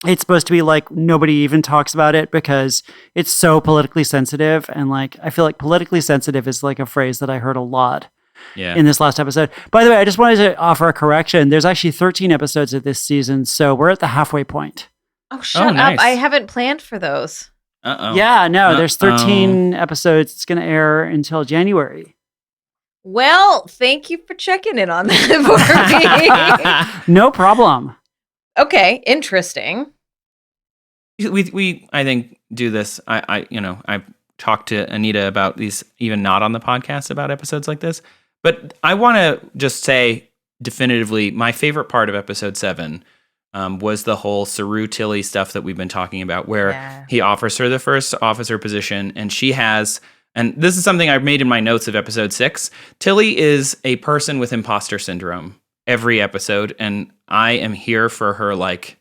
it's supposed to be like nobody even talks about it because it's so politically sensitive. And like, I feel like politically sensitive is like a phrase that I heard a lot in this last episode. By the way, I just wanted to offer a correction. There's actually 13 episodes of this season. So we're at the halfway point. Oh, shut up. I haven't planned for those. Uh-oh. Yeah, no, there's 13 episodes. It's going to air until January. Well, thank you for checking in on that for me. No problem. Okay, interesting. We I think do this. I've talked to Anita about these, even not on the podcast, about episodes like this. But I want to just say definitively, my favorite part of episode 7 was the whole Saru Tilly stuff that we've been talking about, where he offers her the first officer position, and she has. And this is something I've made in my notes of episode 6. Tilly is a person with imposter syndrome every episode. And I am here for her, like,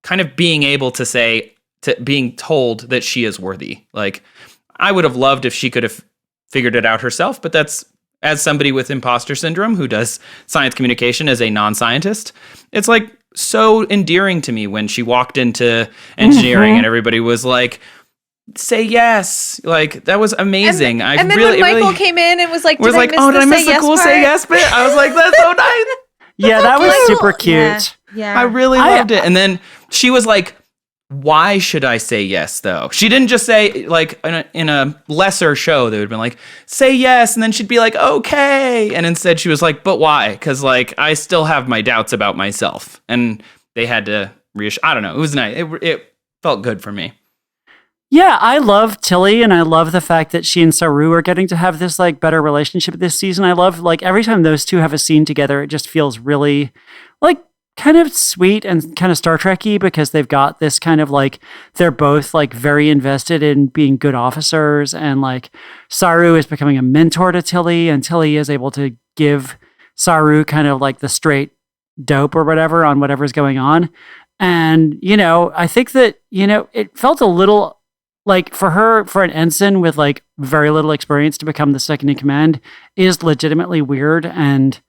kind of being able to say, being told that she is worthy. Like, I would have loved if she could have figured it out herself. But that's, as somebody with imposter syndrome who does science communication as a non-scientist, it's like so endearing to me when she walked into engineering and everybody was like, say yes. Like, that was amazing. And then when Michael came in and was like, did I miss the cool say yes bit? I was like, that's so nice. Yeah, that was super cute. Yeah. I really loved it. And then she was like, why should I say yes, though? She didn't just say, like, in a lesser show, they would have been like, say yes. And then she'd be like, okay. And instead she was like, but why? Because, like, I still have my doubts about myself. And they had to reassure. I don't know. It was nice. It felt good for me. Yeah, I love Tilly, and I love the fact that she and Saru are getting to have this like better relationship this season. I love like every time those two have a scene together, it just feels really like kind of sweet and kind of Star Trek-y because they've got this kind of like, they're both like very invested in being good officers, and like Saru is becoming a mentor to Tilly, and Tilly is able to give Saru kind of like the straight dope or whatever on whatever's going on. And, I think that, it felt a little like for her, for an ensign with like very little experience to become the second in command is legitimately weird. And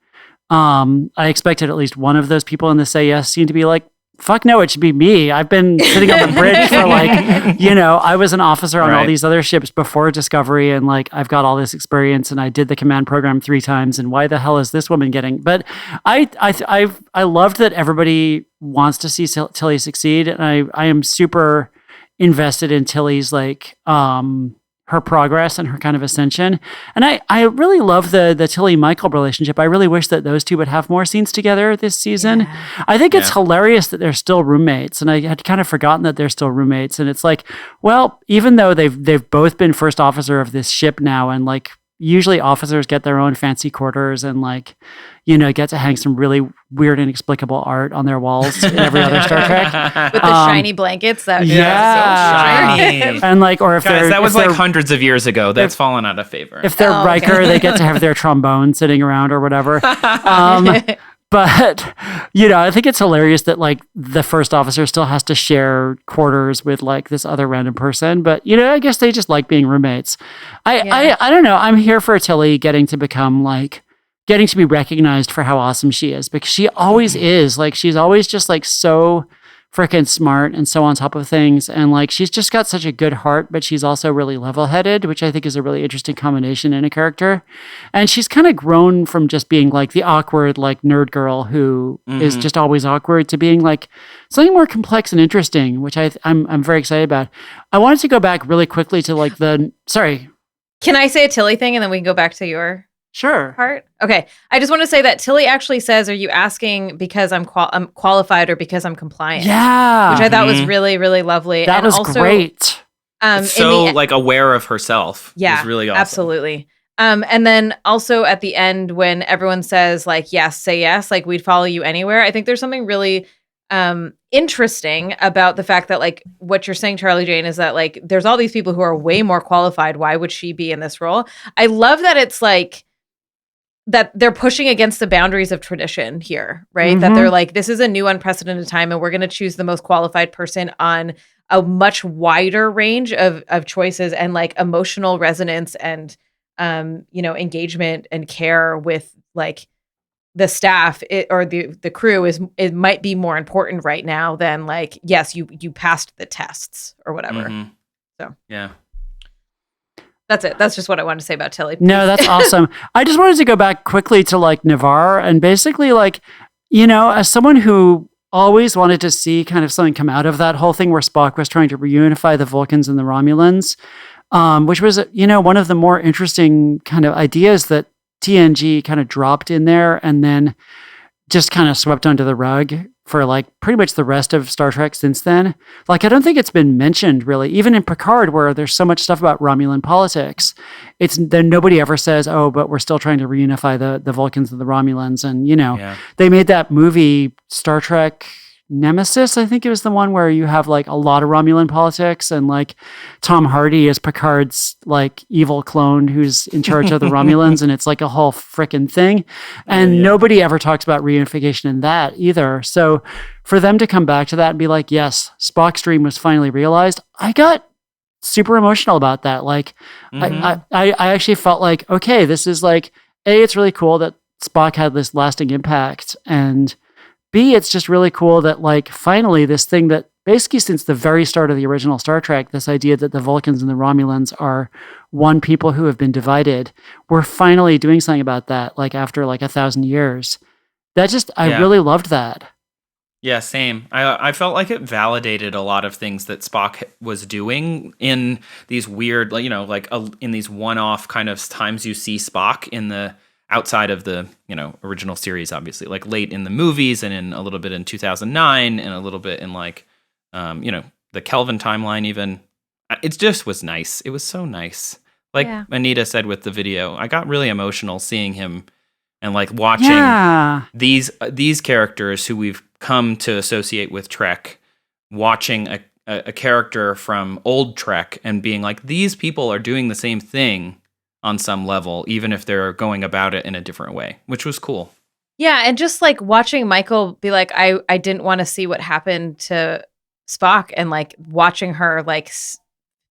I expected at least one of those in the say yes scene to be like, fuck no, it should be me. I've been sitting on the bridge for like, I was an officer on all these other ships before Discovery, and like I've got all this experience, and I did the command program 3 times, and why the hell is this woman getting? But I loved that everybody wants to see Tilly succeed, and I am super invested in Tilly's like her progress and her kind of ascension. And I really love the Tilly-Michael relationship. I really wish that those two would have more scenes together this season. Yeah. I think it's hilarious that they're still roommates, and I had kind of forgotten that they're still roommates. And it's like, well, even though they've both been first officer of this ship now, and like usually officers get their own fancy quarters and like, get to hang some really weird, inexplicable art on their walls in every other Star Trek. With the shiny blankets. That so shiny. And like, or if that was like hundreds of years ago. That's fallen out of favor. If they're Riker, they get to have their trombone sitting around or whatever. But, I think it's hilarious that like the first officer still has to share quarters with like this other random person. But, I guess they just like being roommates. I don't know. I'm here for Tilly getting to be recognized for how awesome she is, because she always is. Like, she's always just like so freaking smart and so on top of things. And like, she's just got such a good heart, but she's also really level-headed, which I think is a really interesting combination in a character. And she's kind of grown from just being like the awkward, like nerd girl who is just always awkward to being like something more complex and interesting, which I'm very excited about. I wanted to go back really quickly to like sorry. Can I say a Tilly thing and then we can go back to your Sure. part? Okay. I just want to say that Tilly actually says, are you asking because I'm qualified or because I'm compliant? Yeah. Which I thought was really, really lovely. That and was also, great. It's so like aware of herself. Yeah. It's really awesome. Absolutely. And then also at the end when everyone says like, yes, say yes, like we'd follow you anywhere. I think there's something really interesting about the fact that like what you're saying, Charlie Jane, is that like there's all these people who are way more qualified. Why would she be in this role? I love that it's like that they're pushing against the boundaries of tradition here, right? That they're like, this is a new unprecedented time and we're going to choose the most qualified person on a much wider range of choices and like emotional resonance and, engagement and care with like the staff or the crew it might be more important right now than like, yes, you passed the tests or whatever. So yeah. That's it. That's just what I wanted to say about Tilly. No, that's awesome. I just wanted to go back quickly to like Navarre and basically like, as someone who always wanted to see kind of something come out of that whole thing where Spock was trying to reunify the Vulcans and the Romulans, which was, one of the more interesting kind of ideas that TNG kind of dropped in there and then just kind of swept under the rug for like pretty much the rest of Star Trek since then. Like, I don't think it's been mentioned really, even in Picard where there's so much stuff about Romulan politics. It's then nobody ever says, oh, but we're still trying to reunify the Vulcans and the Romulans. And, they made that movie Star Trek Nemesis. I think it was the one where you have like a lot of Romulan politics and like Tom Hardy is Picard's like evil clone who's in charge of the Romulans. And it's like a whole freaking thing. And nobody ever talks about reunification in that either. So for them to come back to that and be like, yes, Spock's dream was finally realized. I got super emotional about that. Like I actually felt like, okay, this is like, A, it's really cool that Spock had this lasting impact, and B, it's just really cool that like finally this thing that basically since the very start of the original Star Trek, this idea that the Vulcans and the Romulans are one people who have been divided, we're finally doing something about that, like after like 1,000 years. I really loved that. Yeah, same. I felt like it validated a lot of things that Spock was doing in these weird, in these one-off kind of times you see Spock in the outside of the, original series, obviously, like late in the movies and in a little bit in 2009 and a little bit in like, the Kelvin timeline even. It just was nice. It was so nice. Like Anita said with the video, I got really emotional seeing him and like watching these characters who we've come to associate with Trek, watching a character from old Trek and being like, these people are doing the same thing on some level, even if they're going about it in a different way, which was cool. Yeah, and just like watching Michael be like, I didn't want to see what happened to Spock, and like watching her like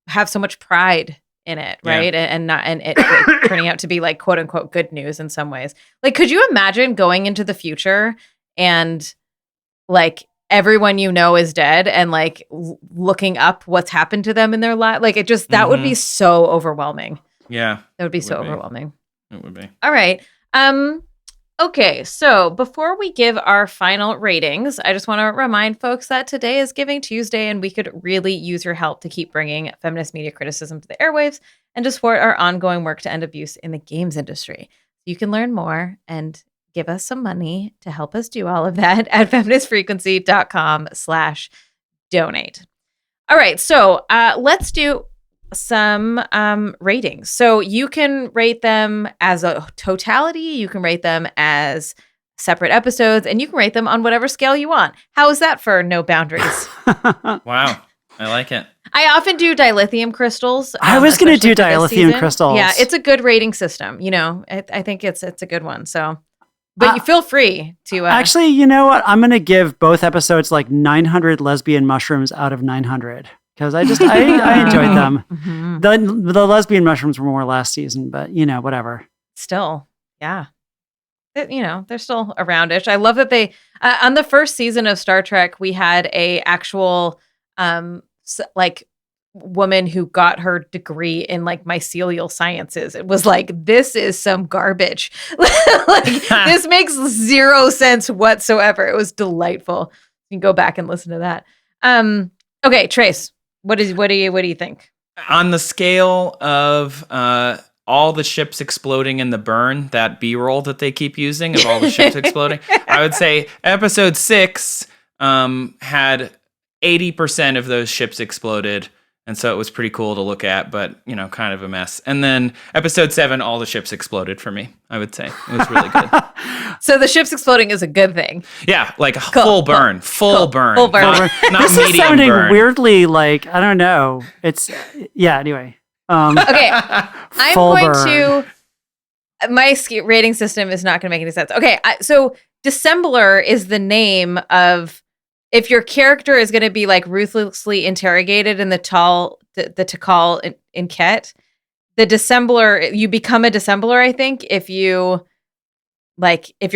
have so much pride in it, right? And it like, turning out to be like quote unquote good news in some ways. Like, could you imagine going into the future and like everyone is dead and like looking up what's happened to them in their life? Like, it just that would be so overwhelming. Yeah. That would be so overwhelming. It would be. All right. Okay, so before we give our final ratings, I just want to remind folks that today is Giving Tuesday, and we could really use your help to keep bringing feminist media criticism to the airwaves and to support our ongoing work to end abuse in the games industry. You can learn more and give us some money to help us do all of that at feministfrequency.com/donate. All right, so let's do some ratings. So you can rate them as a totality, you can rate them as separate episodes, and you can rate them on whatever scale you want. How is that for no boundaries? Wow, I like it. I often do dilithium crystals. I was going to do dilithium crystals. Yeah, it's a good rating system. I think it's a good one. So, but you feel free to. Actually, you know what? I'm going to give both episodes like 900 lesbian mushrooms out of 900. Because I enjoyed them. The lesbian mushrooms were more last season, but whatever. Still, yeah. they're still aroundish. I love that they on the first season of Star Trek, we had a actual like woman who got her degree in like mycelial sciences. It was like, this is some garbage. Like this makes zero sense whatsoever. It was delightful. You can go back and listen to that. Okay, Trace, what do you think? On the scale of all the ships exploding in the burn, that B-roll that they keep using of all the ships exploding, I would say episode 6 had 80% of those ships exploded. And so it was pretty cool to look at, but, kind of a mess. And then episode 7, all the ships exploded for me, I would say. It was really good. So the ships exploding is a good thing. Yeah, like a full burn. Full burn. Full burn. Not this medium is sounding burn. weirdly like, I don't know. It's, anyway. Okay, I'm going to... My rating system is not going to make any sense. Okay, so Dissembler is the name of... If your character is going to be like ruthlessly interrogated in the Tikal in Ket, the dissembler, you become a dissembler, I think, if your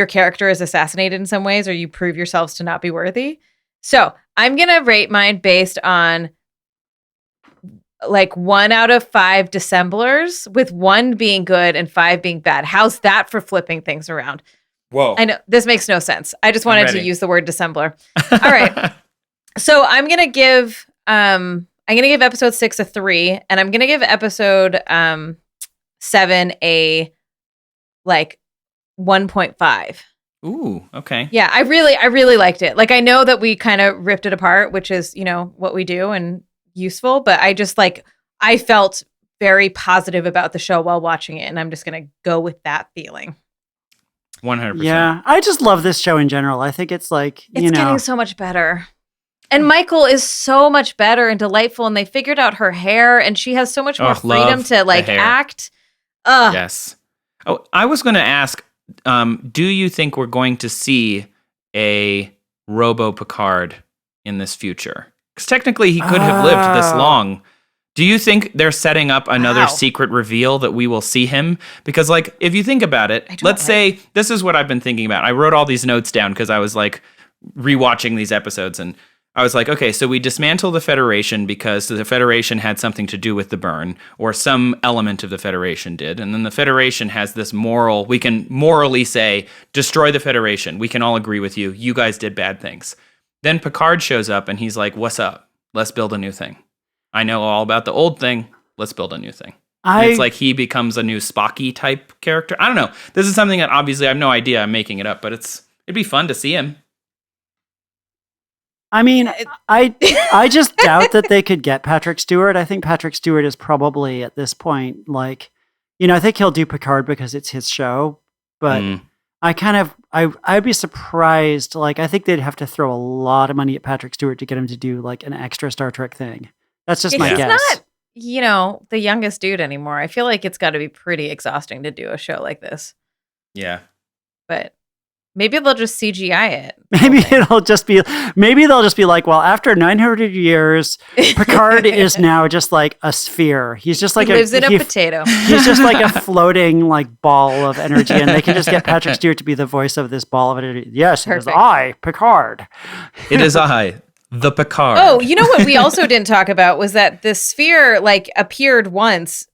character is assassinated in some ways or you prove yourselves to not be worthy. So I'm going to rate mine based on like 1 out of 5 dissemblers, with 1 being good and 5 being bad. How's that for flipping things around? Whoa. I know this makes no sense. I just wanted to use the word dissembler. All right. So I'm going to give episode 6 a 3, and I'm going to give episode 7 a like 1.5. Ooh, okay. Yeah, I really liked it. Like, I know that we kind of ripped it apart, which is, what we do and useful, but I felt very positive about the show while watching it, and I'm just going to go with that feeling. 100%. Yeah, I just love this show in general. I think it's like, it's getting so much better. And Michael is so much better and delightful, and they figured out her hair, and she has so much more freedom to like act. Yes. Oh, I was going to ask, do you think we're going to see a Robo Picard in this future? Because technically he could have lived this long. Do you think they're setting up another secret reveal that we will see him? Because, like, if you think about it, let's say this is what I've been thinking about. I wrote all these notes down because I was, like, rewatching these episodes. And I was like, okay, so we dismantle the Federation because the Federation had something to do with the burn, or some element of the Federation did. And then the Federation has this moral, we can morally say, destroy the Federation. We can all agree with you. You guys did bad things. Then Picard shows up and he's like, what's up? Let's build a new thing. I know all about the old thing. Let's build a new thing. It's like he becomes a new Spocky type character. I don't know. This is something that obviously I have no idea. I'm making it up, but it'd be fun to see him. I mean, I just doubt that they could get Patrick Stewart. I think Patrick Stewart is probably at this point, like, I think he'll do Picard because it's his show, but I'd be surprised. Like, I think they'd have to throw a lot of money at Patrick Stewart to get him to do like an extra Star Trek thing. That's just my guess. He's not, the youngest dude anymore. I feel like it's got to be pretty exhausting to do a show like this. Yeah. But maybe they'll just CGI it. Maybe they'll just be like, well, after 900 years, Picard is now just like a sphere. He's just like he lives in a potato. He's just like a floating like ball of energy, and they can just get Patrick Stewart to be the voice of this ball of energy. Yes, Perfect. It is I, Picard. It is I. The Picard. Oh, you know what we also didn't talk about was that the sphere like appeared once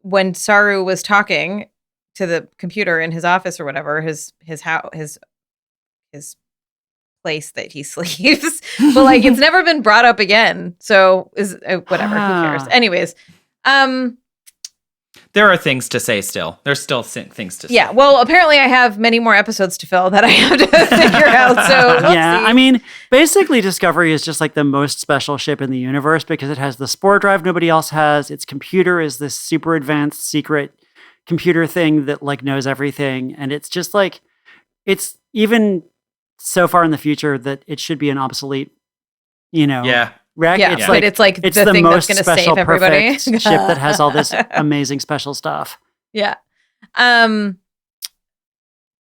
when Saru was talking to the computer in his office or whatever, his place that he sleeps. But like it's never been brought up again. So is whatever, who cares? Anyways, there are things to say still. There's still things to say. Yeah, well, apparently I have many more episodes to fill that I have to figure out. So yeah, I mean, basically Discovery is just like the most special ship in the universe because it has the spore drive nobody else has. Its computer is this super advanced secret computer thing that like knows everything. And it's just like, it's even so far in the future that it should be an obsolete, wreck. Yeah, it's it's the thing most that's going to save everybody. Ship that has all this amazing special stuff. Yeah.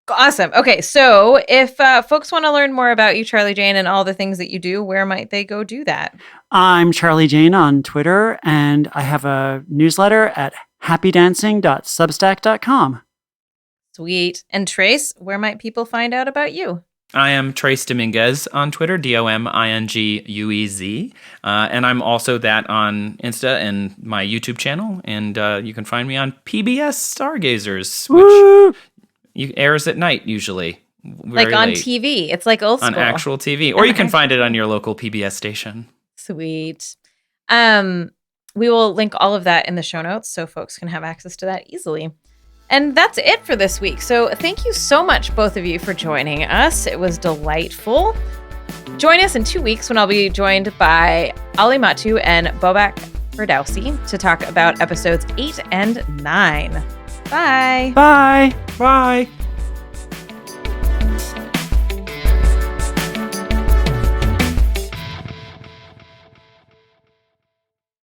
Awesome. Okay, so if folks want to learn more about you, Charlie Jane, and all the things that you do, where might they go do that? I'm Charlie Jane on Twitter, and I have a newsletter at happydancing.substack.com. Sweet. And Trace, where might people find out about you? I am Trace Dominguez on Twitter, Dominguez. And I'm also that on Insta and my YouTube channel. And you can find me on PBS Stargazers, which airs at night usually. Like on TV. It's like old school. On actual TV. Or you can find it on your local PBS station. Sweet. We will link all of that in the show notes so folks can have access to that easily. And that's it for this week. So thank you so much, both of you, for joining us. It was delightful. Join us in 2 weeks when I'll be joined by Ali Matu and Bobak Ferdowsi to talk about episodes 8 and 9. Bye. Bye. Bye.